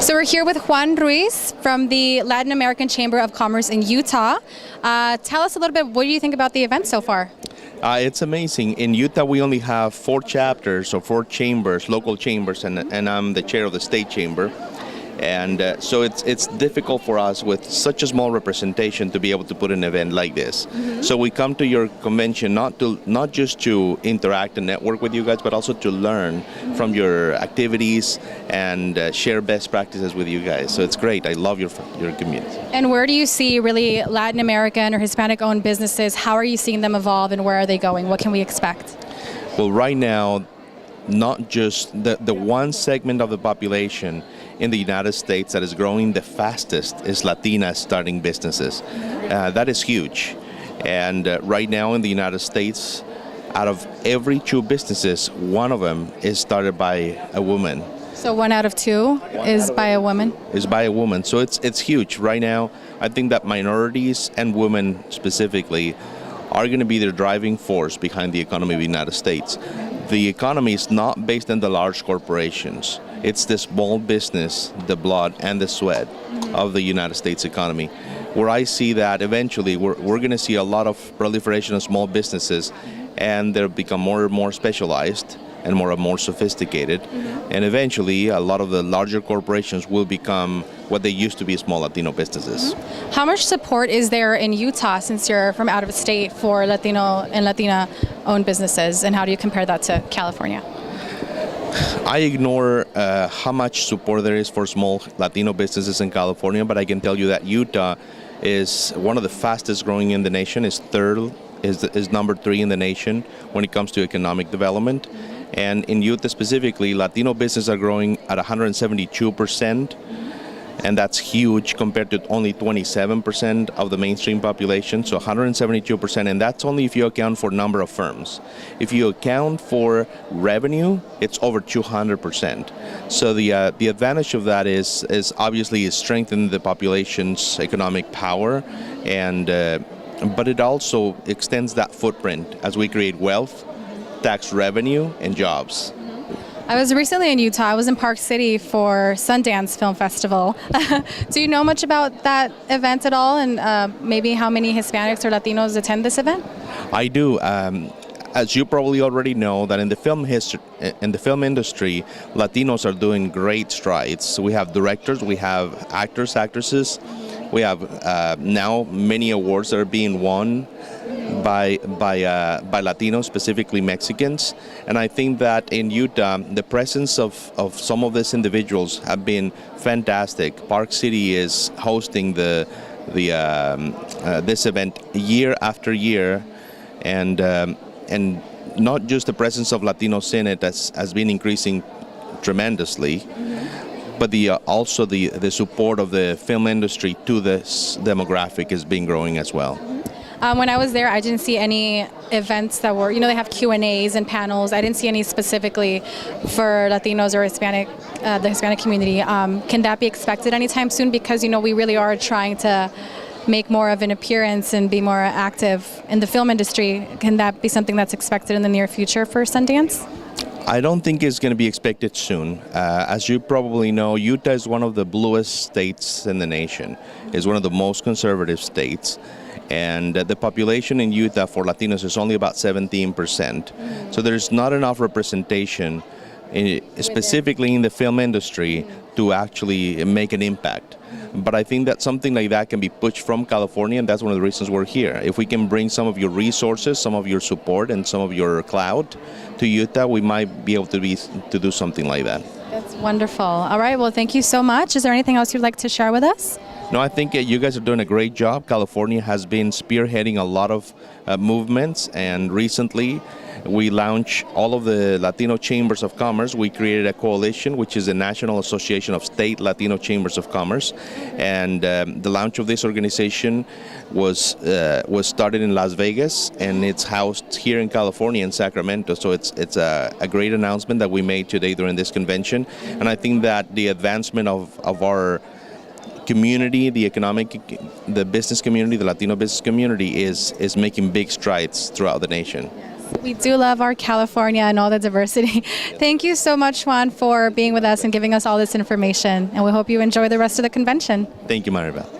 So we're here with Juan Ruiz from the Latin American Chamber of Commerce in Utah. Tell us a little bit, what do you think about the event so far? It's amazing. In Utah, we only have 4 chapters or 4 chambers, local chambers, and I'm the chair of the state chamber. And so it's difficult for us with such a small representation to be able to put an event like this. Mm-hmm. So we come to your convention not just to interact and network with you guys, but also to learn from your activities and share best practices with you guys. So it's great. I love your community. And where do you see really Latin American or Hispanic-owned businesses? How are you seeing them evolve, and where are they going? What can we expect? Well, right now, not just the one segment of the population in the United States that is growing the fastest is Latinas starting businesses. That is huge. And right now in the United States, out of every 2 businesses, one of them is started by a woman. So 1 out of 2 is by a woman? Is by a woman. So it's huge. Right now, I think that minorities and women specifically are going to be the driving force behind the economy of the United States. The economy is not based on the large corporations. It's the small business, the blood and the sweat of the United States economy. Where I see that eventually we're going to see a lot of proliferation of small businesses, and they'll become more and more specialized and more sophisticated. And eventually a lot of the larger corporations will become what they used to be, small Latino businesses. How much support is there in Utah, since you're from out of state, for Latino and Latina owned businesses, and how do you compare that to California? I ignore how much support there is for small Latino businesses in California, but I can tell you that Utah is one of the fastest growing in the nation, is number 3 in the nation when it comes to economic development. And in Utah specifically, Latino businesses are growing at 172%. And that's huge compared to only 27% of the mainstream population, so 172%, and that's only if you account for number of firms. If you account for revenue, it's over 200%. So the advantage of that is obviously strengthening the population's economic power, and but it also extends that footprint as we create wealth, tax revenue, and jobs. I was recently in Utah. I was in Park City for Sundance Film Festival. Do you know much about that event at all, and maybe how many Hispanics or Latinos attend this event? I do. As you probably already know, that in the film industry, Latinos are doing great strides. We have directors, we have actors, actresses, we have now many awards that are being won by Latinos, specifically Mexicans. And I think that in Utah, the presence of some of these individuals have been fantastic. Park City is hosting this event year after year, and not just the presence of Latinos in it has been increasing tremendously, but also the support of the film industry to this demographic has been growing as well. When I was there, I didn't see any events that were, they have Q&As and panels. I didn't see any specifically for Latinos or Hispanic, the Hispanic community. Can that be expected anytime soon? Because, we really are trying to make more of an appearance and be more active in the film industry. Can that be something that's expected in the near future for Sundance? I don't think it's going to be expected soon. As you probably know, Utah is one of the bluest states in the nation. It's one of the most conservative states. And the population in Utah for Latinos is only about 17%. So there's not enough representation, specifically in the film industry, to actually make an impact. But I think that something like that can be pushed from California, and that's one of the reasons we're here. If we can bring some of your resources, some of your support, and some of your clout to Utah, we might be able to do something like that. That's wonderful. All right, well, thank you so much. Is there anything else you'd like to share with us? No, I think you guys are doing a great job. California has been spearheading a lot of movements, and recently we launched all of the Latino Chambers of Commerce. We created a coalition, which is the National Association of State Latino Chambers of Commerce, and the launch of this organization was started in Las Vegas, and it's housed here in California in Sacramento. So it's a great announcement that we made today during this convention, and I think that the advancement of our community, the business community, the Latino business community is making big strides throughout the nation. Yes. We do love our California and all the diversity. Thank you so much, Juan, for being with us and giving us all this information. And we hope you enjoy the rest of the convention. Thank you, Maribel.